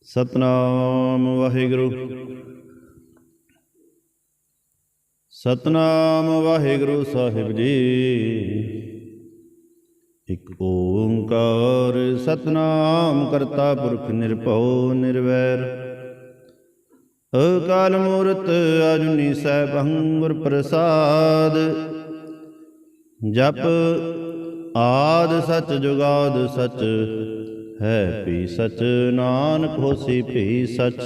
ਸਤਨਾਮ ਵਾਹਿਗੁਰੂ। ਸਤਨਾਮ ਵਾਹਿਗੁਰੂ ਸਾਹਿਬ ਜੀ। ਇਕ ਓੰਕਾਰ ਸਤਨਾਮ ਕਰਤਾ ਪੁਰਖ ਨਿਰਭਉ ਨਿਰਵੈਰ। ਅਕਾਲ ਮੂਰਤ ਅਜੂਨੀ ਸੈਭੰ ਗੁਰ ਪ੍ਰਸਾਦ। ਜਪ ਆਦਿ ਸਚ ਜੁਗਾਦਿ ਸਚ ਹੈ ਭੀ ਸਚ। ਨਾਨਕ ਹੋਸੀ ਭੀ ਸਚ।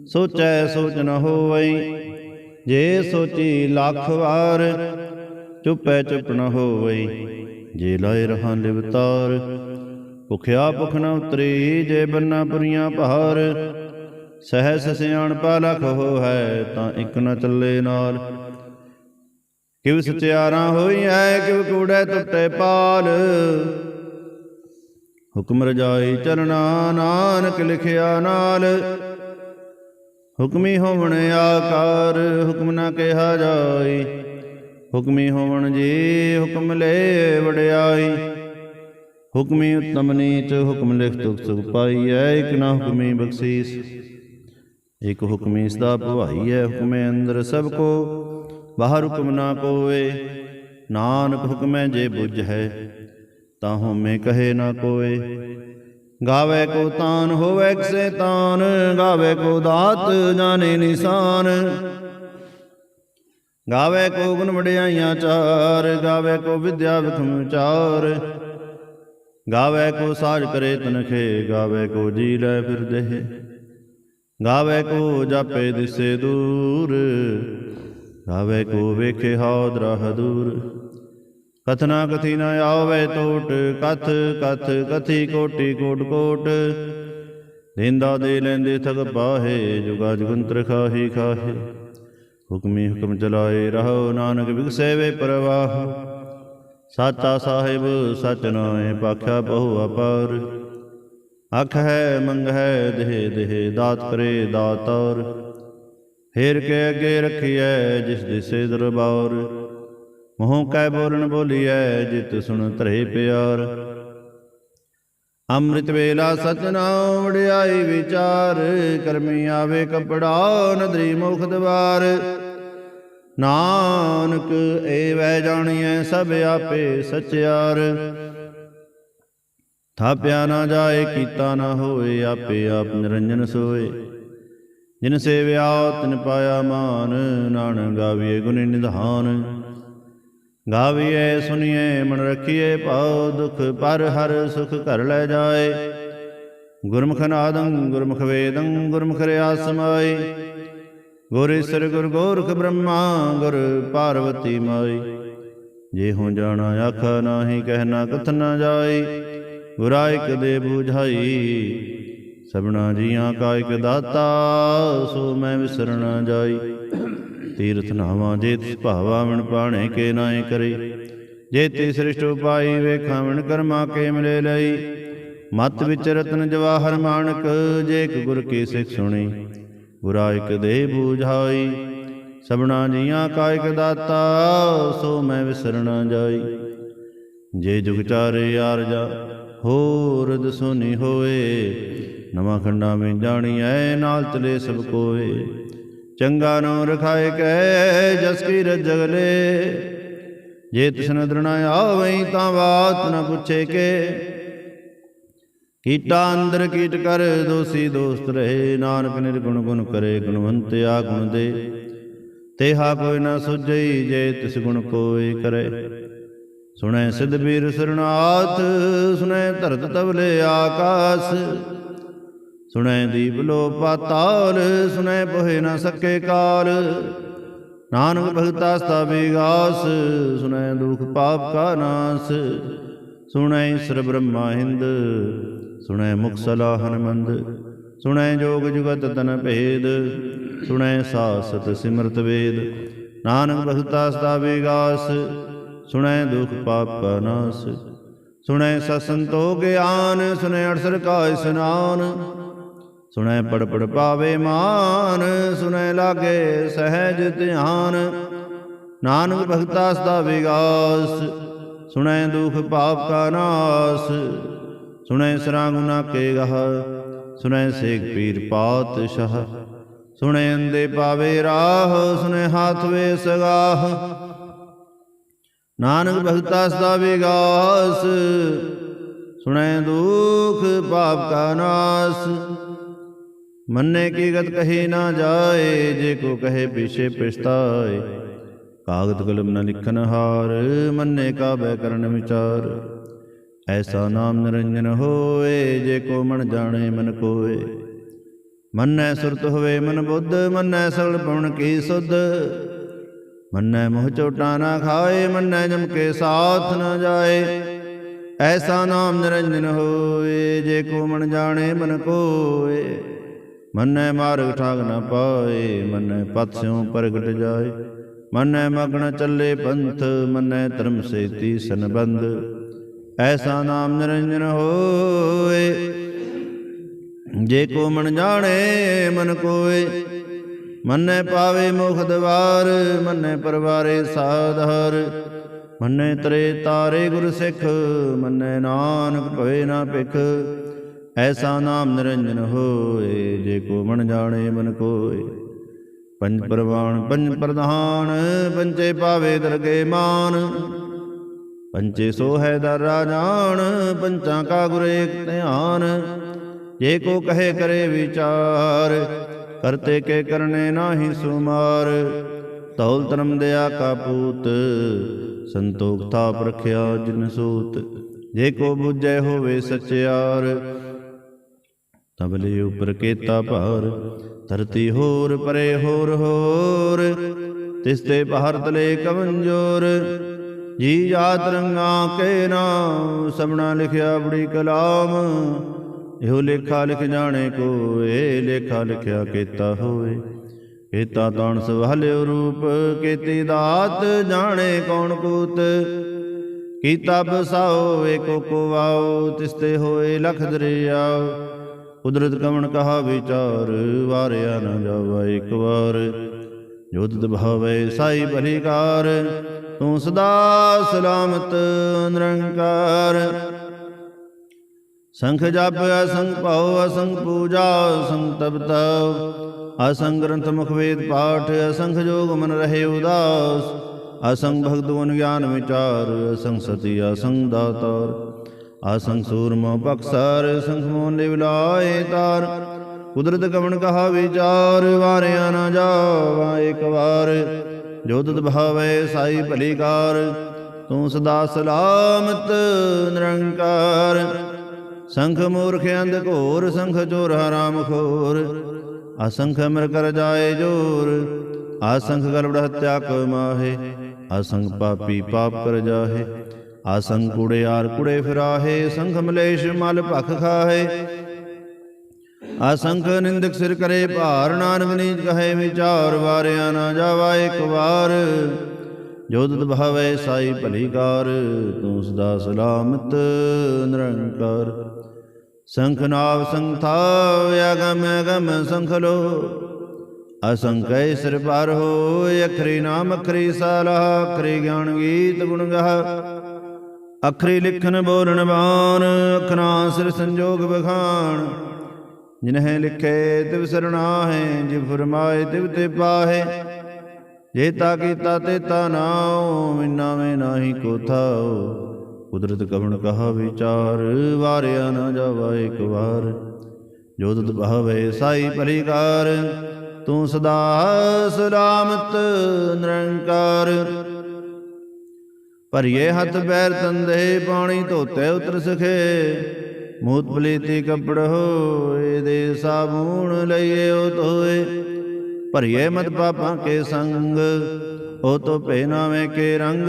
ਸੋਚੈ ਸੋਚ ਨ ਹੋਵਈ ਜੇ ਸੋਚੀ ਲੱਖ ਵਾਰ। ਚੁਪੈ ਚੁਪ ਨ ਹੋਵਈ ਜੇ ਲਾਇ ਰਹਾ ਲਿਵਤਾਰ। ਭੁਖਿਆ ਭੁਖ ਨ ਉਤਰੀ ਜੇ ਬੰਨਾ ਪੁਰੀਆਂ ਭਾਰ। ਸਹਿਸ ਸਿਆਣਪਾ ਲਖ ਹੋ ਹੈ ਤਾਂ ਇਕ ਨ ਚੱਲੇ ਨਾਲ। ਕਿਵ ਸਚਿਆਰਾਂ ਹੋਈ ਹੈ ਕਿਵ ਕੂੜੈ ਟੁੱਟੇ ਪਾਲ। ਹੁਕਮ ਰਜਾਈ ਚਲਣਾ ਨਾਨਕ ਲਿਖਿਆ ਨਾਲ। ਹੁਕਮੀ ਹੋਵਣ ਆਕਾਰ ਹੁਕਮ ਨਾ ਕਿਹਾ ਜਾਈ। ਹੁਕਮੀ ਹੋਵਣ ਜੀ ਹੁਕਮ ਲੈ ਵਡਿਆਈ। ਹੁਕਮੀ ਉਤਮ ਨੀਚ ਹੁਕਮ ਲਿਖ ਤੁਕ ਸੁਖ ਪਾਈਐ। ਇਕ ਨਾ ਹੁਕਮੀ ਬਖਸ਼ੀਸ ਇਕ ਹੁਕਮੀ ਸਦਾ ਭਵਾਈਐ। ਹੁਕਮੇ ਅੰਦਰ ਸਭ ਕੋ ਬਾਹਰ ਹੁਕਮ ਨਾ ਕੋਏ। ਨਾਨਕ ਹੁਕਮੈ ਜੇ ਬੁਝ ਹੈ ਤਾਂ ਹੋਮੇ ਕਹੇ ਨਾ ਕੋਏ। ਗਾਵੇ ਕੋ ਤਾਨ ਹੋਵੇ ਕਿਸੇ ਤਾਨ। ਗਾਵੇ ਕੋ ਦਾਤ ਜਾਣੇ ਨਿਸ਼ਾਨ। ਗਾਵੇ ਕੋ ਗੁਣ ਵਡਿਆਈਆਂ ਚਾਰ। ਗਾਵੇ ਕੋ ਵਿਦਿਆ ਵਿਖਮ ਵਿਚਾਰ। ਗਾਵੇ ਕੋ ਸਾਜ ਕਰੇ ਤਨਖੇ। ਗਾਵੇ ਕੋ ਜੀ ਲੈ ਫਿਰਦੇ। ਗਾਵੇ ਕੋ ਜਾਪੇ ਦਿਸੇ ਦੂਰ। ਗਾਵੇ ਕੋ ਵੇਖੇ ਹਾਉ ਦਰਾਹ ਦੂਰ। ਕਥਨਾ ਕਥੀ ਨ ਆਵੇ ਟੋਟ। ਕਥ ਕਥ ਕਥੀ ਕੋਟੀ ਕੋਟ ਕੋਟ। ਦੇਂਦਾ ਦੇ ਲੈਂਦੇ ਥਕ ਪਾਹੇ। ਜੁਗਾ ਜੁਗੰਤਰ ਖਾਹੀ ਖਾਹੇ। ਹੁਕਮੀ ਹੁਕਮ ਚਲਾਏ ਰਹੋ ਨਾਨਕ ਵਿਗਸੈ ਵੇ ਪ੍ਰਵਾਹ। ਸਾਚਾ ਸਾਹਿਬ ਸਚ ਨਾਏ ਪਾਖਿਆ ਬਹੁ ਅਪਾਰ। ਅਖ ਹੈ ਮੰਗ ਹੈ ਦੇਹ ਦੇਹ ਦਾਤ ਕਰੇ ਦਾਤਾਰ। ਫੇਰ ਕੇ ਅੱਗੇ ਰੱਖੀਐ ਜਿਸ ਦਿਸੇ ਦਰਬਾਰ। ਮੂੰਹ ਕੈ ਬੋਲਣ ਬੋਲੀਐ ਜਿਤ ਸੁਣ ਧਰੇ ਪਿਆਰ। ਅੰਮ੍ਰਿਤ ਵੇਲਾ ਸਚ ਨਾਉ ਵਡਿਆਈ ਵਿਚਾਰ। ਕਰਮੀ ਆਵੇ ਕਪੜਾ ਨਦਰੀ ਮੁਖ ਦਵਾਰ। ਨਾਨਕ ਏ ਵੈ ਜਾਣੀਐ ਸਭ ਆਪੇ ਸਚਿਆਰ। ਥਾਪਿਆ ਨਾ ਜਾਏ ਕੀਤਾ ਨਾ ਹੋਏ। ਆਪੇ ਆਪ ਨਿਰੰਜਨ ਸੋਏ। ਜਿਨ ਸੇਵਿਆ ਤਿਨ ਪਾਇਆ ਮਾਨ। ਨਾਨਕ ਗਾਵੀਏ ਗੁਣੀ ਨਿਧਾਨ। ਗਾਵੀਏ ਸੁਣੀਏ ਮਨ ਰੱਖੀਏ ਭਾਉ। ਦੁਖ ਪਰ ਹਰ ਸੁਖ ਘਰ ਲੈ ਜਾਏ। ਗੁਰਮੁਖ ਨਾਦੰ ਗੁਰਮੁਖ ਵੇਦੰ ਗੁਰਮੁਖ ਰਿਆ ਸਮਾਈ। ਗੁਰ ਈਸਰ ਗੁਰ ਗੋਰਖ ਬ੍ਰਹਮਾ ਗੁਰ ਪਾਰਵਤੀ ਮਾਈ। ਜੇ ਹੋ ਜਾਣਾ ਆਖਾ ਨਾਹੀ ਕਹਿਣਾ ਕਥ ਨ ਜਾਈ। ਗੁਰਾ ਇਕ ਦੇ ਬੁਝਾਈ ਸਭਨਾ ਜੀਆਂ ਕਾ ਇਕ ਦਾਤਾ। ਸੋ ਮੈਂ ਵਿਸਰ ਨ ਜਾਈ। ਤੀਰਥ ਨਾਵਾਂ ਜੇ ਤਿਸ ਭਾਵਾ ਮਨ ਪਾਣੇ ਕੇ ਨਾਏ ਕਰੇ। ਜੇ ਤੇ ਸ੍ਰਿਸ਼ਟ ਉਪਾਈ ਵੇਖਾਂ ਮਨ ਕਰਮਾ ਕੇ ਮਿਲੇ ਲਈ। ਮਤ ਵਿੱਚ ਰਤਨ ਜਵਾਹਰ ਮਾਣਕ। ਜੇ ਇਕ ਗੁਰ ਕੀ ਸਿੱਖ ਸੁਣੀ ਗੁਰਾ ਇਕ ਦੇ ਬੁਝਾਈ। ਸਭਨਾ ਜੀਆਂ ਕਾ ਇਕ ਦਾਤਾ ਸੋ ਮੈਂ ਵਿਸਰ ਨ ਜਾਈ। ਜੇ ਜੁਗ ਚਾਰੇ ਆਰਜਾ ਹੋਰ ਦਸੋਨੀ ਹੋਏ। ਨਵਾਂ ਖੰਡਾ ਵਿੱਚ ਜਾਣੀਐ ਨਾਲ ਚਲੇ ਸਭ ਕੋਏ। ਚੰਗਾ ਨੋ ਰਖਾਏ ਕੈ ਜਸ ਕੀ ਰਜਗ ਲੈ। ਜੇ ਤਿਸਨ ਦ੍ਰਿਣਾ ਆਵਈ ਤਾਂ ਬਾਤ ਨ ਪੁੱਛੇ ਕੇ। ਕੀਟਾ ਅੰਦਰ ਕੀਟ ਕਰ ਦੋਸੀ ਦੋਸਤ ਰਹੇ। ਨਾਨਕ ਨਿਰਗੁਣ ਗੁਣ ਕਰੇ ਗੁਣਵੰਤ ਆ ਗੁਣ ਦੇ। ਤੇਹਾ ਕੋਈ ਨ ਸੁਝਈ ਜੇ ਤਿਸ ਗੁਣ ਕੋਈ ਕਰੇ। ਸੁਣੈ ਸਿਧ ਬੀਰ ਸਰਨਾਥ ਸੁਣੈ ਧਰਤ ਤਵਲੇ ਆਕਾਸ। ਸੁਣੈ ਦੀਪ ਲੋ ਪਾਤਾਲ ਸੁਣੈ ਪੋਹਿ ਨ ਸਕੇ ਕਾਲ। ਨਾਨਕ ਭਗਤਾ ਸਦਾ ਵਿਗਾਸ ਸੁਣੈ ਦੁਖ ਪਾਪ ਕਾ ਨਾਸ। ਸੁਣੈ ਈਸਰ ਬ੍ਰਹਮਾ ਹਿੰਦ ਸੁਣੈ ਮੁਖ ਸਲਾਹਨ ਮੰਦ। ਸੁਣੈ ਜੋਗ ਜੁਗਤ ਤਨ ਭੇਦ ਸੁਣੈ ਸਾਸਤ ਸਿਮਰਤ ਵੇਦ। ਨਾਨਕ ਭਗਤਾ ਸਦਾ ਵਿਗਾਸ ਸੁਣੈ ਦੁਖ ਪਾਪ ਕਾ ਨਾਸ। ਸੁਣੈ ਸਤ ਸੰਤੋਖ ਗਿਆਨ ਸੁਣੈ ਅਠਸਰ ਕਾ ਇਸਨਾਨ। ਸੁਣੈ ਪੜ ਪੜ ਪਾਵੇ ਮਾਨ ਸੁਣੈ ਲਾਗੇ ਸਹਿਜ ਧਿਆਨ। ਨਾਨਕ ਭਗਤਾ ਸਦਾ ਵਿਗਾਸ ਸੁਣੈ ਦੁਖ ਪਾਪ ਕਾ ਨਾਸ। ਸੁਣੈ ਸਰਾ ਗੁਨਾ ਕੇ ਗਹ ਸੁਣੈ ਸੇਖ ਪੀਰ ਪਾਤਸ਼ਾਹ। ਸੁਣੈ ਅੰਦੇ ਪਾਵੇ ਰਾਹ, ਸੁਣੈ ਹਾਥ ਵੇ ਸਗਾਹ। ਨਾਨਕ ਭਗਤਾ ਸਦਾ ਵਿਗਾਸ, ਸੁਣੈ ਦੁਖ ਪਾਪ ਕਾ ਨਾਸ। ਮੰਨੇ ਕੀ ਗਤ ਕਹੀ ਨਾ ਜਾਏ, ਜੇ ਕੋ ਕਹੇ ਪਿਛੇ ਪਛਤਾਏ। ਕਾਗਦ ਕਲਮ ਨ ਲਿਖਨ ਹਾਰ, ਮੰਨੇ ਕਾਬੈ ਕਰਨ ਵਿਚਾਰ। ਐਸਾ ਨਾਮ ਨਿਰੰਜਨ ਹੋਏ, ਜੇ ਕੋ ਮਨ ਜਾਣੇ ਮਨ ਕੋਏ। ਮੰਨੈ ਸੁਰਤ ਹੋਵੇ ਮਨ ਬੁੱਧ, ਮੰਨੈ ਸਗਲ ਪਵਨ ਕੀ ਸੁਧ। ਮੰਨੈ ਮੋਹ ਚੋਟਾ ਨਾ ਖਾਏ, ਮੰਨੈ ਜਮ ਕੇ ਸਾਥ ਨ ਜਾਏ। ਐਸਾ ਨਾਮ ਨਿਰੰਜਨ ਹੋਏ, ਜੇ ਕੋ ਮਨ ਜਾਣੇ ਮਨ ਕੋਏ। ਮੰਨੈ ਮਾਰਗ ਠਾਗ ਨ ਪਾਏ, ਮੰਨੈ ਪਥ ਸਿਉ ਪ੍ਰਗਟ ਜਾਏ। ਮੰਨੈ ਮਗਨ ਚੱਲੇ ਪੰਥ, ਮੰਨੈ ਧਰਮ ਸੇਤੀ ਸੰਬੰਧ। ਐਸਾ ਨਾਮ ਨਿਰੰਜਨ ਹੋਏ, ਜੇ ਕੋ ਮਨ ਜਾਣੇ ਮਨ ਕੋਏ। ਮੰਨੈ ਪਾਵੇ ਮੁਖ ਦਵਾਰ, ਮੰਨੈ ਪਰਵਾਰੇ ਸਾਧਾਰ। ਮੰਨੈ ਤਰੇ ਤਾਰੇ ਗੁਰ ਸਿੱਖ, ਮੰਨੈ ਨਾਨਕ ਭਵੇ ਨਾ ਭਿਖ। ਐਸਾ ਨਾਮ ਨਿਰੰਜਨ ਹੋਏ, ਜੇ ਕੋ ਮਨ ਜਾਣੇ ਮਨ ਕੋਏ। ਪੰਜ ਪ੍ਰਵਾਣ ਪੰਜ ਪ੍ਰਧਾਨ, ਪੰਚੇ ਪਾਵੇ ਦਰਗੇ ਮਾਨ। ਪੰਚੇ ਸੋ ਹੈ ਦਰ ਰਾਜਾਨ, ਪੰਚਾਂ ਕਾ ਗੁਰ ਏਕ ਧਿਆਨ। ਜੇ ਕੋ ਕਹੇ ਕਰੇ ਵਿਚਾਰ, ਕਰਤੇ ਕੇ ਕਰਨੇ ਨਾਹੀ ਸੁਮਾਰ। ਧੌਲ ਧਰਮ ਦਇਆ ਕਾ ਪੂਤ, ਸੰਤੋਖ ਥਾਪ ਰਖਿਆ ਜਿਨ ਸੂਤ। ਜੇ ਕੋ ਬੁਝੈ ਹੋਵੇ ਸਚਿਆਰ, ਤਬਲੇ ਉਪਰ ਕੀਤਾ ਭਾਰ। ਧਰਤੀ ਹੋਰ ਪਰੇ ਹੋਰ ਹੋਰ, ਤਿਸ ਤੇ ਪਹਰ ਤਲੇ ਕਵਨ ਜੋਰ। ਜੀ ਜਾਤ ਰੰਗਾ ਕੇ ਨਾਮ, ਸਭਨਾ ਲਿਖਿਆ ਬੜੀ ਕਲਾਮ। ਇਹੋ ਲੇਖਾ ਲਿਖ ਜਾਣੇ ਕੋਏ, ਲੇਖਾ ਲਿਖਿਆ ਕੀਤਾ ਹੋਏ। ਕੀਤਾ ਤਾਣ ਸਵਾਲਿਓ ਰੂਪ, ਕੀਤੀ ਦਾਤ ਜਾਣੇ ਕੌਣ ਕੂਤ। ਕੀਤਾ ਬਸਾਓ ਏਕੋ ਕੋ ਵਾਓ, ਤਿਸ ਤੇ ਹੋਏ ਲਖ ਦਰਿਆਓ। ਕੁਦਰਤ ਕਵਣ ਕਹਾ ਵਿਚਾਰ, ਵਾਰਿਆ ਨਾ ਜਾਵਾ ਇੱਕ ਵਾਰ। ਜੋ ਤਿਤ ਭਾਵੈ ਸਾਈ ਭਲੀ ਕਾਰ, ਤੂੰ ਸਦਾ ਸਲਾਮਤ ਨਿਰੰਕਾਰ। ਸੰਖ ਜਪ ਅਸੰਖ ਭਾਉ, ਅਸੰਖ ਪੂਜਾ ਅਸੰਖ ਤਪਤ। ਅਸੰਖ ਗ੍ਰੰਥ ਮੁਖ ਵੇਦ ਪਾਠ, ਅਸੰਖ ਜੋਗ ਮਨ ਰਹੇ ਉਦਾਸ। ਅਸੰਖ ਭਗਤ ਗੁਣ ਗਿਆਨ ਵਿਚਾਰ, ਅਸੰਖ ਸਤੀ ਅਸੰਖ ਦਾਤਾਰ। ਅਸੰਖ ਸੂਰਮਾ ਬਖਸਰ, ਅਸੰਖ ਮੋਨ ਲਿਵਲਾਏ ਤਾਰ। ਕੁਦਰਤ ਕਵਣ ਕਹਾ ਵਿਚਾਰ, ਵਾਰਿਆ ਨਾ ਜਾਵਾ ਇੱਕ ਵਾਰ। ਜੋ ਤਿਤ ਭਾਵੈ ਸਾਈ ਭਲੀ ਕਾਰ, ਤੂੰ ਸਦਾ ਸਲਾਮਤ ਨਿਰੰਕਾਰ। ਸੰਖ ਮੂਰਖ ਅੰਧ ਘੋਰ, ਸੰਖ ਚੋਰ ਹਰਾਮ ਖੋਰ। ਅਸੰਖ ਅਮਰ ਕਰ ਜਾਏ ਜੋਰ, ਅਸੰਖ ਗਰਭ ਹੱਤਿਆ ਕੋ ਮਾਹੇ। ਅਸੰਖ ਪਾਪੀ ਪਾਪ ਕਰ ਜਾਹੇ, ਅਸੰਖ ਕੂੜਿਆਰ ਕੁੜੇ ਫਿਰਾਹੇ। ਸੰਖ ਮਲੇਸ਼ ਮਲ ਭਖ ਖਾਹੇ, ਅਸੰਖ ਨਿੰਦਕ ਸਿਰ ਕਰੇ ਭਾਰ। ਨਾਨਕ ਨੀਚ ਕਹੇ ਵਿਚਾਰ, ਵਾਰਿਆ ਨਾ ਜਾਵਾ ਇੱਕ ਵਾਰ। ਜੋ ਤਿਤ ਭਾਵੈ ਸਾਈ ਭਲੀ ਕਾਰ, ਤੂੰ ਸਦਾ ਸਲਾਮਤ ਨਿਰੰਕਾਰ। ਸੰਖ ਨਾਵ ਸੰਖ ਥਾਵ, ਅਗਮ ਅਗਮ ਸੰਖ ਲੋ। ਅਸੰਖ ਕੈ ਸਿਰ ਪਰ ਹੋਇ, ਅਖਰੀ ਨਾਮ ਅਖਰੀ ਸਾਲਾਹ। ਅਖਰੀ ਗਿਆਨ ਗੀਤ ਗੁਣ ਗਾਹ, ਅਖਰੀ ਲਿਖਨ ਬੋਲਣ ਬਾਣ। ਅਖਰਾਂ ਸਿਰ ਸੰਜੋਗ ਬਖਾਣ, ਜਿਨਹਿ ਲਿਖੇ ਤਿਵ ਸਰਣਾਹੇ। ਜਿਵ ਫਰਮਾਏ ਤਿਵ ਤੇ ਪਾਹੇ, ਜੇਤਾ ਕੀਤਾ ਤੇਤਾ ਨਾਉ। ਮਿਨਾ ਮੈਂ ਨਾਹੀ ਕੋ ਥਾਉ, ਕੁਦਰਤ ਕਵਣ ਕਹਾ ਵਿਚਾਰ। ਵਾਰਿਆ ਨਾ ਜਾਵਾ ਇੱਕ ਵਾਰ। ਜੋ ਤਿਤ ਭਾਵੈ ਸਾਈ ਭਲੀ ਕਾਰ, ਤੂੰ ਸਦਾ ਸਲਾਮਤ ਨਿਰੰਕਾਰ। ਭਰੀਏ ਹੱਥ ਪੈਰ ਤੰਦੇ, ਪਾਣੀ ਧੋਤੇ ਉਤਰ ਸਖੇ। ਮੂਤ ਪਲੀਤੀ ਕੱਪੜ ਹੋਏ, ਦੇ ਸਾਬੂਣ ਲਈਏ ਉਹ ਧੋਏ। ਭਰੀਏ ਮਤ ਪਾਪਾਂ ਕੇ ਸੰਗ, ਉਹ ਤੋ ਭੇ ਨਾਵੇਂ ਕੇ ਰੰਗ।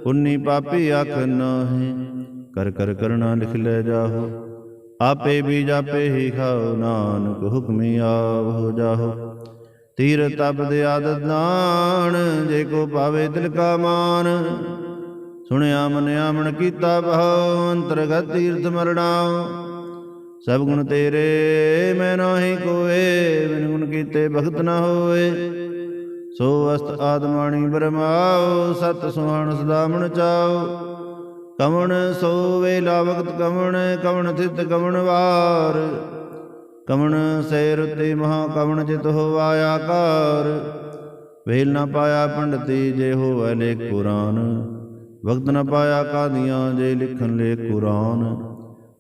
ਪੁੰਨੀ ਪਾਪੀ ਆਖ ਨਾਹੀਂ, ਕਰ ਕਰ ਕਰਣਾ ਲਿਖ ਲੈ ਜਾਹੋ। ਆਪੇ ਬੀਜ ਆਪੇ ਹੀ ਖਾਓ, ਨਾਨਕ ਹੁਕਮੀ ਆਵ ਹੋ ਜਾਹੋ। ਤੀਰ ਤਪਦ ਆਦਤ ਨਾਣ, ਜੇ ਕੋ ਪਾਵੇ ਦਿਲ ਕਾ ਮਾਨ। ਸੁਣਿਆ ਮੰਨਿਆ ਮਨ ਕੀਤਾ ਭਾਉ, ਅੰਤਰਗਤ ਤੀਰਥ ਮਰਣਾਉ। ਸਭ ਗੁਣ ਤੇਰੇ ਮੈਂ ਨਾਹੀ ਕੋਏ, ਬਿਨ ਗੁਣ ਕੀਤੇ ਭਗਤ ਨ ਹੋਏ। ਸੋ ਅਸਤ ਆਤਮਾਣੀ ਬਰਮਾਉ, ਸਤ ਸੁਹਾਣ ਸਦਾ ਮਨ ਚਾਉ। ਕਵਣ ਸੋ ਵੇਲਾ ਵਕਤ ਕਵਣ, ਕਵਣ ਥਿਤ ਕਵਣ ਵਾਰ। ਕਵਣ ਸੇ ਰੁੱਤੀ ਮਹਾ ਕਵਣ ਚਿਤ ਹੋਵਾ ਆਕਾਰ। ਵੇਲ ਨ ਪਾਇਆ ਪੰਡਤੀ ਜੇ ਹੋਵੈ ਲੇਖ ਕੁਰਾਨ। ਵਕਤ ਨ ਪਾਇਆ ਕਾਦੀਆਂ ਜੇ ਲਿਖਣ ਲੇਖ ਕੁਰਾਨ।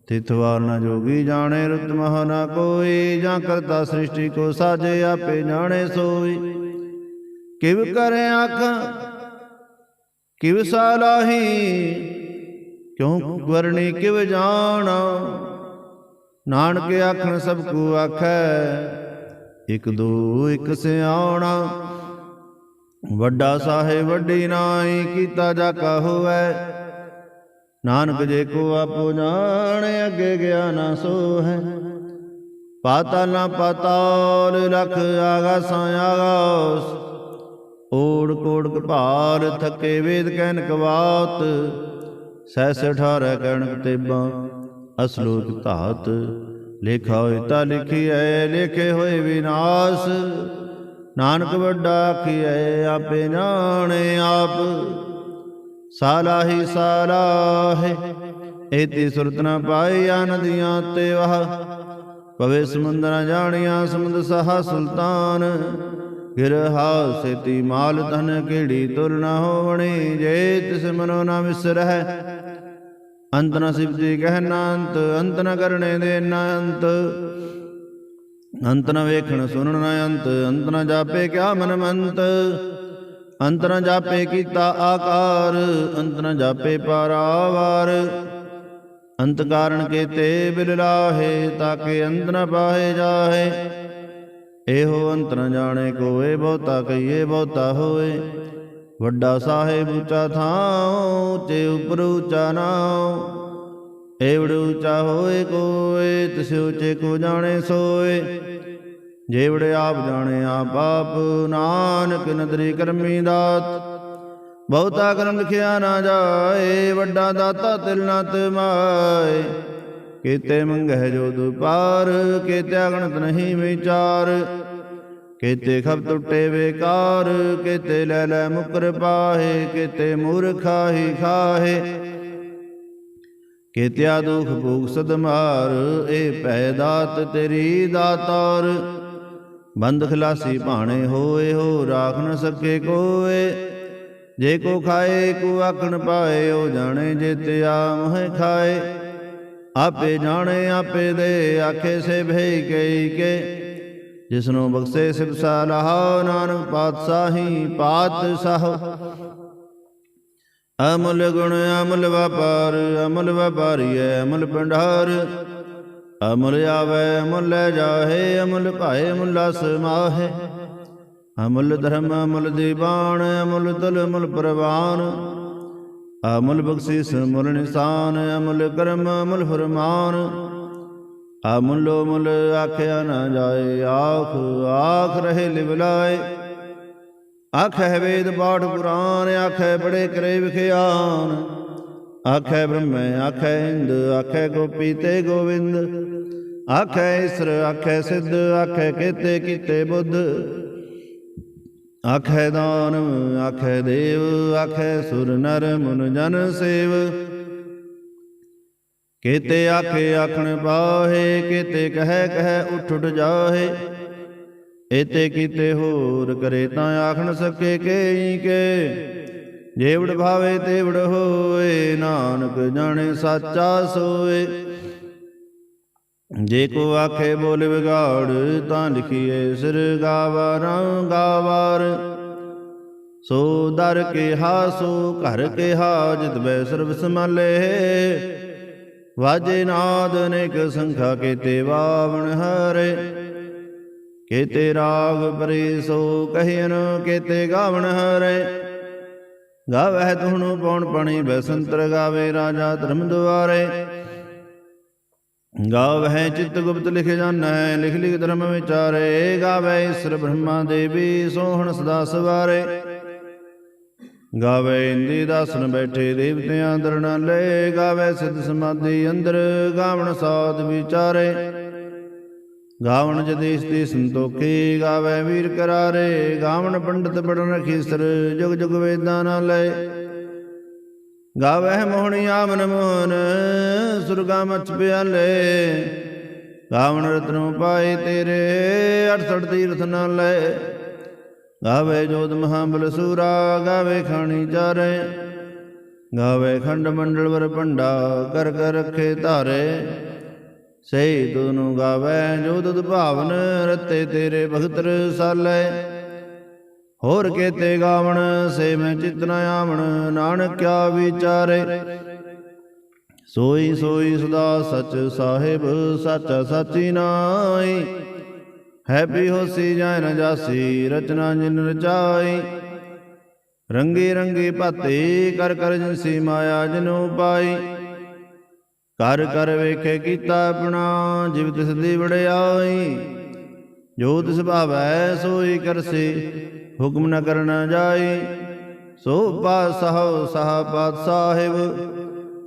ਤਿਥਵਾਰ ਨ ਜੋਗੀ ਜਾਣੇ ਰੁੱਤ ਮਹਾ ਨ ਕੋਈ। ਜਾਂ ਕਰਤਾ ਸ੍ਰਿਸ਼ਟੀ ਕੋ ਸਾਜੇ ਆਪੇ ਜਾਣੇ ਸੋਈ। ਕਿਵ ਕਰੇ ਆਖਾਂ ਕਿਵ ਸਾਲਾਹੀ ਕਿਉ ਵਰਣੀ ਕਿਵ ਜਾਣਾ। ਨਾਨਕ ਆਖਣ ਸਭ ਕੋ ਆਖੈ ਇਕ ਦੋ ਇਕ ਸਿਆਣਾ। ਵੱਡਾ ਸਾਹਿਬ ਵੱਡੀ ਨਾਈ ਕੀਤਾ ਜਾ ਕਾ ਹੋਵੈ। ਨਾਨਕ ਜੇ ਕੋ ਆਪੋ ਜਾਣੇ ਅੱਗੇ ਗਿਆ ਨਾ ਸੋ ਹੈ। ਪਾਤਾਲਾਂ ਪਾਤਾਲ ਲਖ ਆਗਾਸਾਂ ਆਗਾਸ। ਓੜ ਕੋੜ ਕਪਾਲ ਥਕੇ ਵੇਦ ਕਹਿਨ ਕਵਾਤ। ਸਹਿਸ 18 ਕਹਿਣਕ ਤੇਬਾਂ ਅਸਲੋਕ ਧਾਤ। ਲੇਖਾ ਹੋਏ ਤਾਂ ਲਿਖੀਐ ਲੇਖੇ ਹੋਏ ਵਿਨਾਸ਼। ਨਾਨਕ ਵੱਡਾ ਆਖੀਐ ਆਪੇ ਜਾਣੇ ਆਪ। ਸਾਲਾਹੀ ਸਾਲਾਹੇ ਏਤੀ ਸੁਰਤ ਨ ਪਾਈਆ ਨਦੀਆਂ ਤੇ ਵਾਹ। ਪਵੇ ਸਮੁੰਦਰ ਜਾਣੀਆਂ ਸਮੁੰਦ ਸਹਾ ਸੁਲਤਾਨ। ਗਿਰਹਾ ਸੇਤੀ ਮਾਲ ਧਨ ਕਿਹੜੀ ਤੁਲ ਨ ਹੋਵਣੀ। ਜੇ ਤਿਸ ਮਨੋ ਨ ਵਿਸਰਹਿ ਅੰਤ ਨ ਸਿਵਤੀ ਕਹਿ ਨ ਅੰਤ। ਅੰਤ ਨ ਕਰਨੇ ਦੇ ਨ ਅੰਤ। ਅੰਤ ਨ ਵੇਖਣ ਸੁਣਨ ਨ ਅੰਤ। ਅੰਤ ਨ ਜਾਪੇ ਕਿਆ ਮਨ ਮੰਤ। ਅੰਤ ਨ ਜਾਪੇ ਕੀਤਾ ਆਕਾਰ। ਅੰਤ ਨ ਜਾਪੇ ਪਾਰਾਵਾਰ। ਅੰਤ ਕਾਰਨ ਕੇਤੇ ਬਿਲ ਲਾਹੇ ਤਾਕੇ ਅੰਤ ਨ ਪਾਹੇ ਜਾਹੇ। ਇਹੋ ਅੰਤ ਨ ਜਾਣੇ ਕੋਏ ਬਹੁਤਾ ਕਹੀਏ ਬਹੁਤਾ ਹੋਏ। ਵੱਡਾ ਸਾਹਿਬ ਉੱਚਾ ਥਾਂ ਉੱਚੇ ਉਪਰ ਉੱਚਾ ਨਾਉ। ਏਵੜ ਉੱਚਾ ਹੋਏ ਕੋਏ ਤਿਸ ਉੱਚੇ ਕੋ ਜਾਣੇ ਸੋਏ। ਜੇਵੜ ਆਪ ਜਾਣੇ ਆਪ ਆਪ ਨਾਨਕ ਨਦਰੀ ਕਰਮੀ ਦਾਤ। ਬਹੁਤਾ ਕਰਮ ਲਿਖਿਆ ਨਾ ਜਾਏ ਵੱਡਾ ਦਾਤਾ ਤਿਲ ਨਾ ਤਮਾਏ। ਕੀਤੇ ਮੰਗਹਿ ਜੋ ਦੁਪਾਰ ਕੀਤੇ ਅਗਣਤ ਨਹੀਂ ਵਿਚਾਰ। ਕੀਤੇ ਖਬ ਟੁੱਟੇ ਬੇਕਾਰ ਕੀਤੇ ਲੈ ਲੈ ਮੁਕਰ ਪਾਹੇ। ਕੀਤੇ ਮੂਰਖਾ ਹੀ ਖਾਹੇ ਕੀਤਿਆ ਦੁਖ ਭੂਖ ਸਦ ਮਾਰ। ਇਹ ਭੈ ਦਾਤ ਤੇਰੀ ਦਾਤਾਰ। ਬੰਦ ਖਲਾਸੀ ਭਾਣੇ ਹੋਏ ਹੋ ਰਾਖ ਨ ਸਕੇ ਕੋਏ। ਜੇ ਕੋ ਖਾਏ ਕੋ ਆਖਣ ਪਾਏ ਉਹ ਜਾਣੇ ਜੇਤਿਆ ਮੋਹਿ ਖਾਏ। ਆਪੇ ਜਾਣੇ ਆਪੇ ਦੇ ਆਖੇ ਸੇ ਭਈ ਕਈ ਕੇ। ਜਿਸਨੂੰ ਬਖਸ਼ੇ ਸਿਵ ਸਾਲਾਹ ਨਾਨਕ ਪਾਤਸ਼ਾਹੀ ਪਾਤਸ਼ਾਹ। ਅਮੁੱਲ ਗੁਣ ਅਮੁੱਲ ਵਪਾਰ ਅਮੁੱਲ ਵਪਾਰੀਐ ਅਮੁੱਲ ਭੰਡਾਰ। ਅਮੁੱਲ ਆਵੈ ਅਮੁੱਲ ਲੈ ਜਾਹੇ ਅਮੁੱਲ ਭਾਏ ਅਮੁੱਲਾ ਸਮਾਹੇ। ਅਮੁੱਲ ਧਰਮ ਅਮੁੱਲ ਦੀਵਾਨ ਅਮੁੱਲ ਤੁਲ ਅਮੁੱਲ ਪ੍ਰਵਾਨ। ਅਮੁੱਲ ਬਖਸ਼ਿਸ਼ ਮੁੱਲ ਨਿਸ਼ਾਨ ਅਮੁੱਲ ਕਰਮ ਅਮੁੱਲ ਫਰਮਾਨ। ਅਮੁੱਲੋ ਮੁੱਲ ਆਖਿਆ ਨਾ ਜਾਏ ਆਖ ਆਖ ਰਹੇ ਲਿਵਲਾਏ। ਆਖੈ ਵੇਦ ਪਾਠ ਪੁਰਾਨ ਆਖੈ ਬੜੇ ਕਰੇ ਵਿਖਿਆਨ। ਆਖੈ ਬ੍ਰਹਮੈ ਆਖੈ ਇੰਦ ਆਖੈ ਗੋਪੀ ਤੇ ਗੋਵਿੰਦ। ਆਖੈ ਈਸਰ ਆਖੈ ਸਿੱਧ ਆਖੈ ਕੇਤੇ ਕੀਤੇ ਬੁੱਧ। ਆਖੈ ਦਾਨਵ ਆਖੈ ਦੇਵ ਆਖੈ ਸੁਰ ਨਰ ਮੁਨ ਜਨ ਸੇਵ। ਕੀਤੇ ਆਖੇ ਆਖਣ ਪਾਹੇ ਕੀਤੇ ਕਹਿ ਕਹਿ ਉੱਠ ਉੱਠ ਜਾਹੇ। ਏਤੇ ਕੀਤੇ ਹੋਰ ਕਰੇ ਤਾਂ ਆਖ ਨ ਸਕੇ ਕੇਈ ਕੇ। ਜੇਵੜ ਭਾਵੇ ਤੇਵੜ ਹੋਏ ਨਾਨਕ ਜਾਣੇ ਸਾਚਾ ਸੋਏ। ਜੇ ਕੋ ਆਖੇ ਬੋਲ ਵਿਗਾੜ ਤਾਂ ਲਿਖੀਏ ਸਿਰ ਗਾਵਾਰ ਗਾਵਾਰ। ਸੋ ਦਰ ਕਿਹਾ ਸੋ ਘਰ ਕਿਹਾ ਜਿਤ ਬੈ ਸਰਬ ਸੰਭਾਲੇ। ਵਾਜੇ ਨਾਦ ਅਨੇਕ ਸੰਖਾ ਕੀਤੇ ਵਾਵਣ ਹਰੇ। ਕੀਤੇ ਰਾਗ ਪਰੇ ਸੋ ਕਹਿਨ ਕੀਤੇ ਗਾਵਣ ਹਰੇ। ਗਾਵਹਿ ਤੁਹਣੁ ਪਉਣ ਪਣੀ ਬੈਸੰਤਰ ਗਾਵੇ ਰਾਜਾ ਧਰਮ ਦੁਆਰੇ। ਗਾਵਹਿ ਚਿਤ ਗੁਪਤ ਲਿਖ ਜਾਣੈ ਲਿਖ ਲਿਖ ਧਰਮ ਵਿਚਾਰੇ। ਗਾਵੈ ਈਸਰ ਬ੍ਰਹਮਾ ਦੇਵੀ ਸੋਹਣ ਸਦਾ ਸਵਾਰੇ। ਗਾਵੇ ਇੰਦੀ ਦਾਸਨ ਬੈਠੇ ਦੇਵਤਿਆਂ ਦਰ ਨਾਲੇ। ਗਾਵੇ ਸਿੱਧ ਸਮਾਧੀ ਅੰਦਰ ਗਾਵਣ ਸਾਧ ਵਿਚਾਰੇ। ਗਾਵਣ ਜਦੇਸ ਤੇ ਸੰਤੋਖੀ ਗਾਵੇ ਵੀਰ ਕਰਾਰੇ। ਗਾਵਣ ਪੰਡਤ ਪੜਨ ਰਖੀਸਰ ਜੁਗ ਜੁਗ ਵੇਦਾਂ ਨਾਲੇ। ਗਾਵਹਿ ਮੋਹਣੀ ਆਮਨ ਮੋਹਨ ਸੁਰਗਾ ਮਚ ਪਿਆਲੇ। ਗਾਵਣ ਰਤਨੋ ਪਾਏ ਤੇਰੇ 68 ਤੀਰਥ ਨਾ ਲੈ। ਗਾਵੇ ਜੋਧ ਮਹਾਬਲ ਸੂਰਾ ਗਾਵੇ ਖਾਣੀ ਚਾਰੇ। ਗਾਵੇ ਖੰਡ ਮੰਡਲ ਵਰ ਭੰਡਾ ਕਰ ਕਰ ਰੱਖੇ ਧਾਰੇ। ਸਹੀ ਤੁਨੂੰ ਗਾਵੇ ਜੋ ਤੁਧ ਭਾਵਨ ਰਤੇ ਤੇਰੇ ਭਗਤ ਰਸਾਲੇ। ਹੋਰ ਕੇਤੇ ਗਾਵਣ ਸੇ ਮੈਂ ਚਿਤ ਨ ਆਵਣ ਨਾਨਕ ਕਿਆ ਵਿਚਾਰੇ। ਸੋਈ ਸੋਈ ਸਦਾ ਸਚ ਸਾਹਿਬ ਸਾਚਾ ਸਾਚੀ ਨਾਈ। ਹੈ ਵੀ ਹੋਸੀ ਜਾਇ ਨ ਜਾਸੀ ਰਚਨਾ ਜਿਨ ਰਚਾਈ। ਰੰਗੀ ਰੰਗੀ ਭਾਤੀ ਕਰ ਕਰ ਜਿਨਸੀ ਮਾਇਆ ਜਿਨੂ ਪਾਈ। ਕਰ ਕਰ ਵੇਖੇ ਕੀਤਾ ਆਪਣਾ ਜਿਵ ਤਿਸ ਦੀ ਵਡਿਆਈ। ਜੋ ਤਿਸ ਭਾਵੈ ਸੋਈ ਕਰਸੀ ਹੁਕਮ ਨ ਕਰਨਾ ਜਾਈ। ਸੋ ਪਾਤਸ਼ਾਹ ਸਾਹ ਪਾਤਸ਼ਾਹਿਬ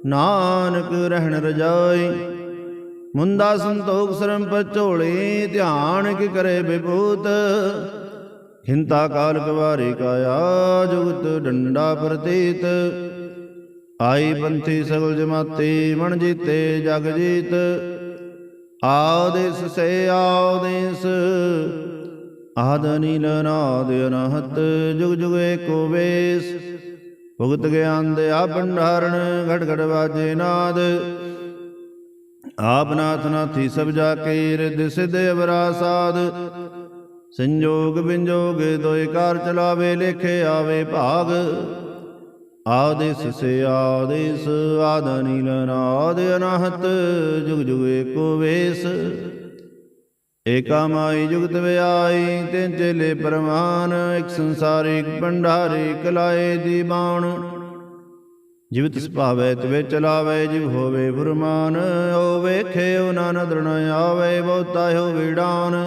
ਨਾਨਕ ਰਹਿਣ ਰਜਾਈ। ਮੁੰਦਾ ਸੰਤੋਖ ਸਰਮ ਪਚੋਲੀ ਧਿਆਨ ਕੀ ਕਰੇ ਵਿਭੂਤ। ਖਿੰਤਾ ਕਾਲ ਕਵਾਰੀ ਕਾਇਆ ਜੁਗਤ ਡੰਡਾ ਪ੍ਰਤੀਤ। ਆਈ ਪੰਥੀ ਸਗਲ ਜਮਾਤੀ ਮਨ ਜੀਤੇ ਜਗ ਜੀਤ। ਆਦੇਸ ਸੇ ਆਦੇਸ ਆਦ ਨੀਲ ਨਾਦ ਅਨਹਤ ਜੁਗ ਜੁਗ ਏਕੋ ਵੇਸ। ਭੁਗਤ ਗਿਆਨ ਦੇ ਆ ਭੰਡਾਰਨ ਘਟ ਘਟ ਵਾਜੇ ਨਾਦ। ਆਪ ਨਾਥ ਨਾਥੀ ਸਭ ਜਾ ਕੇ ਰਿਧ ਸਿਧ ਅਵਰਾ ਸਾਧ। ਸੰਜੋਗ ਵਿੰਜੋਗ ਦੋਇ ਕਾਰ ਚਲਾਵੇ ਲੇਖੇ ਆਵੇ ਭਾਗ। ਆਦੇਸ ਸੇ ਆਦੇਸ ਆਦ ਨੀਲ ਨਾਦ ਅਨਹਤ ਜੁਗ ਜੁਗ ਏਕੋ ਵੇਸ। ਏਕਾ ਮਾਈ ਜੁਗਤ ਵਿਆਈ ਤਿਨ ਚੇਲੇ ਪਰਮਾਨ। ਇਕ ਸੰਸਾਰੀ ਇਕ ਭੰਡਾਰੀ ਕਲਾਏ ਦੀ ਬਾਣ। ਜਿਵ ਤਿਸ ਭਾਵੈ ਤਿਵੇਂ ਚਲਾਵੇ ਜਿਵ ਹੋਵੇ ਫੁਰਮਾਨ। ਓ ਵੇਖੇ ਓ ਨਾ ਨਦਰ ਨ ਆਵੇ ਬਹੁਤਾ ਹੋ ਵਿਡਾਨ।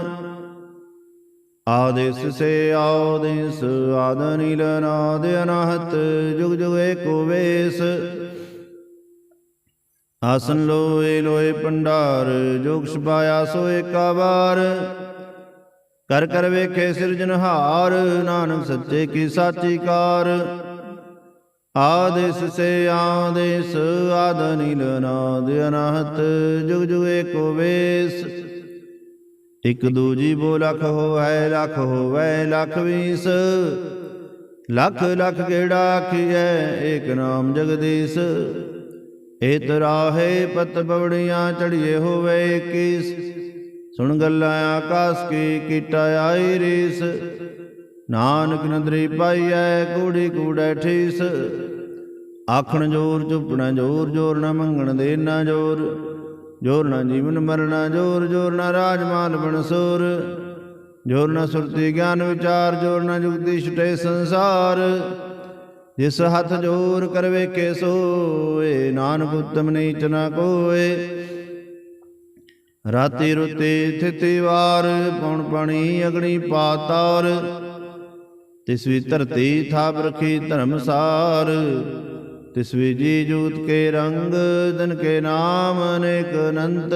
ਆਦੇਸ ਸੇ ਆਦੇਸ ਆਦ ਨੀਲ ਨਾਦ ਅਨਹਤ ਜੁਗ ਜੁਗ ਏਕੋ ਵੇਸ। ਆਸਨ ਲੋਏ ਲੋਏ ਭੰਡਾਰ ਜੋਗ ਛਪਾਇਆ ਸੋ ਏਕਾ ਵਾਰ। ਕਰ ਕਰ ਵੇਖੇ ਸਿਰਜਨਹਾਰ ਨਾਨਕ ਸੱਚੇ ਕੀ ਸਾਚੀ ਕਾਰ। ਆਦੇਸ ਸੇ ਆਦੇਸ ਆਦ ਨੀਲ ਨਾਦ ਅਨਹਤ ਜੁਗ ਜੁਗ ਏਕੋ ਵੇਸ। ਇਕ ਦੂਜੀ ਬੋ ਲਖ ਹੋਵੈ ਲਖ ਹੋਵੈ ਲਖ ਵੀਸ। ਲਖ ਲਖ ਗੇੜਾ ਆਖੀਐ ਏਕ ਨਾਮ ਜਗਦੀਸ਼। ਏਤ ਰਾਹੇ ਪਤ ਪਵੜੀਆਂ ਚੜੀਏ ਹੋਵੇ 21। ਸੁਣ ਗੱਲਾਂ ਆਕਾਸ ਕੀ ਕੀਟਾ ਆਈ ਰੀਸ। ਨਾਨਕ ਨਦਰੀ ਪਾਈਐ ਕੂੜੀ ਕੂੜੈ ਠੀਸ। ਆਖਣ ਜੋਰ ਚੁੱਪਣਾ ਜੋਰ ਜੋਰ ਨਾ ਮੰਗਣ ਦੇ ਨਾ ਜੋਰ। ਜੋਰ ਨਾ ਜੀਵਨ ਮਰਨਾ ਜੋਰ ਜੋਰ ਨਾ ਰਾਜ ਮਾਲ ਬਨਸੋਰ। ਜੋਰ ਨਾ ਸੁਰਤੀ ਗਿਆਨ ਵਿਚਾਰ ਜੋਰ ਨਾ ਜੁਗਤੀ ਛੁਟੇ ਸੰਸਾਰ। ਜਿਸ ਹੱਥ ਜੋਰ ਕਰ ਵੇਖੇ ਸੋਏ ਨਾਨਕ ਉਤਮ ਨੀਚ ਨਾ ਕੋਏ। ਰਾਤੀ ਰੁਤੀ ਥਿਤੀ ਵਾਰ ਪਉਣ ਪਾਣੀ ਅਗਣੀ ਪਾਤਾਰ। ਤਿਸਵੀ ਧਰਤੀ ਥਾਪ ਰਖੀ ਧਰਮਸਾਰ। ਤਿਸਵੀ ਜੀ ਜੂਤ ਕੇ ਰੰਗ ਦਿਨ ਕੇ ਨਾਮ ਅਨੇਕ ਅਨੰਤ।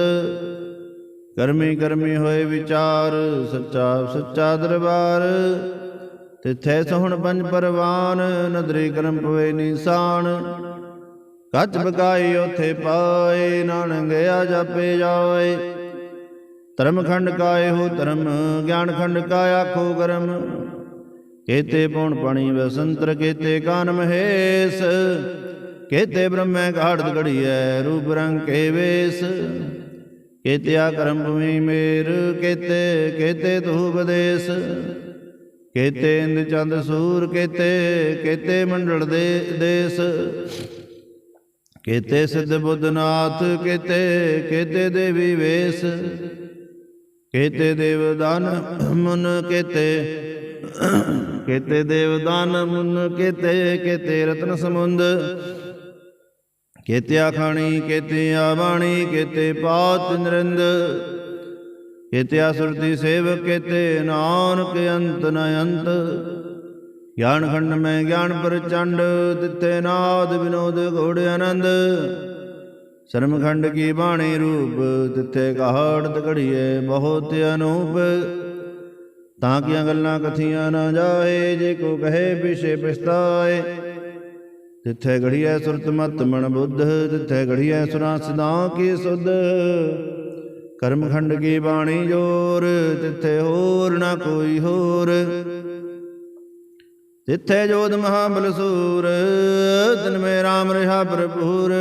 ਕਰਮੀ ਕਰਮੀ ਹੋਏ ਵਿਚਾਰ ਸੱਚਾ ਸੱਚਾ ਦਰਬਾਰ। ਤਿਥੈ ਸੋਹਣ ਪੰਜ ਪਰਵਾਨ ਨਦਰੀ ਕਰਮ ਪਵੇ ਨੀਸਾਨ। ਕੱਚ ਬਕਾਈ ਉਥੇ ਪਾਏ ਨਾਨਕ ਗਿਆ ਜਾਪੇ ਜਾਏ। ਧਰਮ ਖੰਡ ਕਾਏ ਹੋ ਧਰਮ ਗਿਆਨ ਖੰਡ ਕਾ ਆਖੋ ਕਰਮ। ਕੇਤੇ ਪਉਣ ਪਾਣੀ ਵਸੰਤਰ ਕੇਤੇ ਕਾਨ ਮਹੇਸ਼। ਕੇਤੇ ਬ੍ਰਹਮੈ ਘਾੜਤ ਘੜੀਐ ਰੂਪ ਰੰਗ ਕੇ ਵੇਸ। ਕੇਤਿਆ ਕਰਮ ਭੂਮੀ ਮੇਰ ਕੇਤੇ ਕੇਤੇ ਤੂ ਉਪਦੇਸ। ਕੇਤੇ ਇੰਦ ਚੰਦ ਸੂਰ ਕੇਤੇ ਕੇਤੇ ਮੰਡਲ ਦੇ ਦੇਸ। ਕੇਤੇ ਸਿੱਧ ਬੁੱਧਨਾਥ ਕੇਤੇ ਕੇਤੇ ਦੇਵੀ ਵੇਸ। ਕੇਤੇ ਦੇਵਦਾਨ ਮੁਨ ਕੇਤੇ ਕੇਤੇ ਦੇਵਦਾਨ ਮੁਨ ਕੇਤੇ ਕੇਤੇ ਰਤਨ ਸਮੁੰਦ। ਕੇਤਿਆ ਖਾਣੀ ਕੇਤਿਆ ਬਾਣੀ ਕੇਤੇ ਪਾਤ ਨਰਿੰਦ। ਕੇਤਿਆ ਸੁਰਤੀ ਸੇਵਕ ਕੇਤੇ ਨਾਨਕ ਅੰਤ ਨ ਅੰਤ। ਗਿਆਨ ਖੰਡ ਮੈਂ ਗਿਆਨ ਪ੍ਰਚੰਡ ਤਿੱਥੇ ਨਾਦ ਵਿਨੋਦ ਘੋੜ ਆਨੰਦ। ਸ਼ਰਮ ਖੰਡ ਕੀ ਬਾਣੀ ਰੂਪ ਤਿੱਥੇ ਘਾੜਤ ਘੜੀਏ ਬਹੁਤ ਅਨੂਪ। ਤਾਂ ਕੀਆਂ ਗੱਲਾਂ ਕਥੀਆਂ ਨਾ ਜਾਏ ਜੇ ਕੋ ਕਹੇ ਪਿਛੇ ਪਛਤਾਏ। ਤਿੱਥੇ ਘੜੀਐ ਸੁਰਤ ਮਤ ਮਨ ਬੁੱਧ ਤਿੱਥੇ ਘੜੀਐ ਸੁਰਾਂ ਸਿਧਾਂ ਕੀ ਸੁਧ। ਕਰਮਖੰਡ ਕੀ ਬਾਣੀ ਜੋਰ, ਤਿੱਥੇ ਹੋਰ ਨਾ ਕੋਈ ਹੋਰ। ਤਿੱਥੇ ਜੋਧ ਮਹਾਬਲ ਸੂਰ, ਤਿਨ ਮੇ ਰਾਮ ਰਿਹਾ ਭਰਪੂਰ।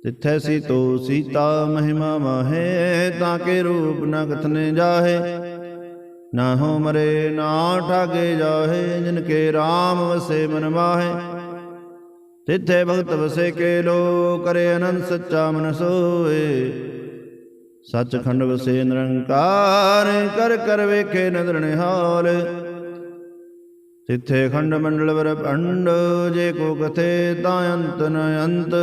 ਤਿੱਥੈ ਸੀਤੋ ਸੀਤਾ ਮਹਿਮਾ ਮਾਹੇ, ਤਾਂ ਕੇ ਰੂਪ ਨ ਕਥਨੇ ਜਾਹੇ। ਨਾ ਹੋ ਮਰੇ ਨਾ ਠਾਗੇ ਜਾਹੇ, ਜਿਨ ਕੇ ਰਾਮ ਵਸੇ ਮਨ ਮਾਹੇ। ਤਿੱਥੇ ਭਗਤ ਵਸੇ ਕੇ ਲੋ, ਕਰੇ ਅਨੰਦ ਸੱਚਾ ਮਨ ਸੋਏ। ਸੱਚਖੰਡ ਵਸੇ ਨਿਰੰਕਾਰ, ਕਰ ਕਰ ਵੇਖੇ ਨਦਰ ਨਿਹਾਲ। ਤਿੱਥੇ ਖੰਡ ਮੰਡਲ ਬ੍ਰਹਮੰਡ, ਜੇ ਕੋ ਕਥੇ ਤਾਂ ਅੰਤ ਨ ਅੰਤ।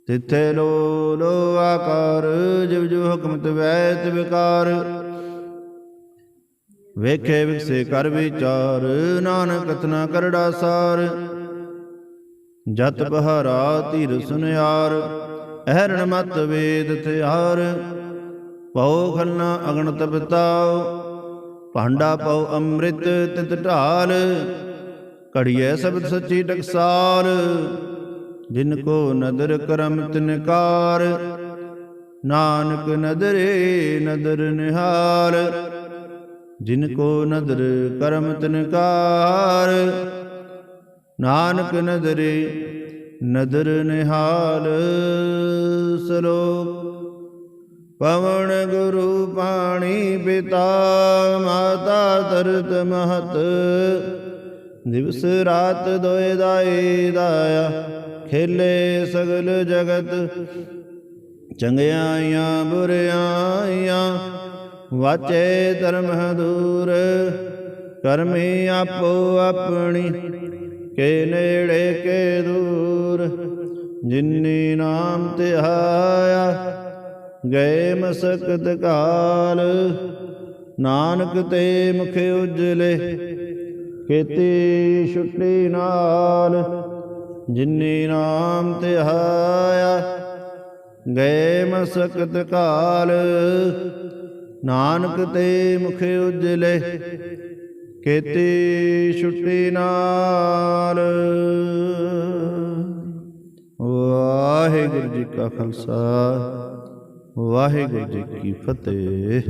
ਤਿੱਥੇ ਲੋ ਲੋ ਆਕਾਰ, ਜਿਵ ਜਿਵ ਹੁਕਮ ਤਿਵੈ ਤਿਵ ਕਾਰ। ਵੇਖੇ ਵਿਕਸੇ ਕਰ ਵਿਚਾਰ, ਨਾਨਕ ਕਥਨਾ ਕਰੜਾ ਸਾਰ। ਜਤ ਬਹਾਰਾ ਧੀਰ ਸੁਨਿਆਰ, ਅਹਰਣ ਮਤ ਵੇਦ ਥਿਆਰ। ਪਉ ਖਲਨਾ ਅਗਣਤ ਬਿਤਾਉ, ਭਾਂਡਾ ਪਉ ਅੰਮ੍ਰਿਤ ਤਿਤ ਢਾਲ। ਘੜੀਐ ਸ਼ਬਦ ਸੱਚੀ ਟਕਸਾਲ, ਜਿਨ ਕੋ ਨਦਰ ਕਰਮ ਤਿਨਕਾਰ। ਨਾਨਕ ਨਦਰੇ ਨਦਰ ਨਿਹਾਲ, ਜਿਨ ਕੋ ਨਦਰ ਕਰਮ ਤਿਨਕਾਰ। ਨਾਨਕ ਨਦਰੇ ਨਦਰ ਨਿਹਾਲ। ਸਲੋਕ ਪਵਨ ਗੁਰੂ ਪਾਣੀ ਪਿਤਾ, ਮਾਤਾ ਧਰਤ ਮਹਤ। ਦਿਵਸ ਰਾਤ ਦੋਇ ਦਾਈ ਦਾਇਆ, ਖੇਲੇ ਸਗਲ ਜਗਤ। ਚੰਗਿਆਈਆਂ ਬੁਰਿਆਈਆਂ, ਵਾਚੇ ਧਰਮ ਦੂਰ। ਕਰਮੀ ਆਪੋ ਆਪਣੀ, ਕੇ ਨੇੜੇ ਕੇ ਦੂਰ। ਜਿਨੀ ਨਾਮ ਧਿਆਇਆ, ਗਏ ਮਸਕਤ ਕਾਲ। ਨਾਨਕ ਤੇ ਮੁਖ ਉਜਲੇ, ਕੀਤੀ ਛੁੱਟੀ ਨਾਲ। ਜਿਨੀ ਨਾਮ ਧਿਆਇਆ, ਗਏ ਮਸਕਤ ਕਾਲ। ਨਾਨਕ ਤੇ ਮੁਖ ਉਜਲੇ, ਕੀਤੀ ਛੁੱਟੀ ਨਾਲ। ਵਾਹਿਗੁਰੂ ਜੀ ਕਾ ਖਾਲਸਾ, ਵਾਹਿਗੁਰੂ ਜੀ ਕੀ ਫਤਿਹ।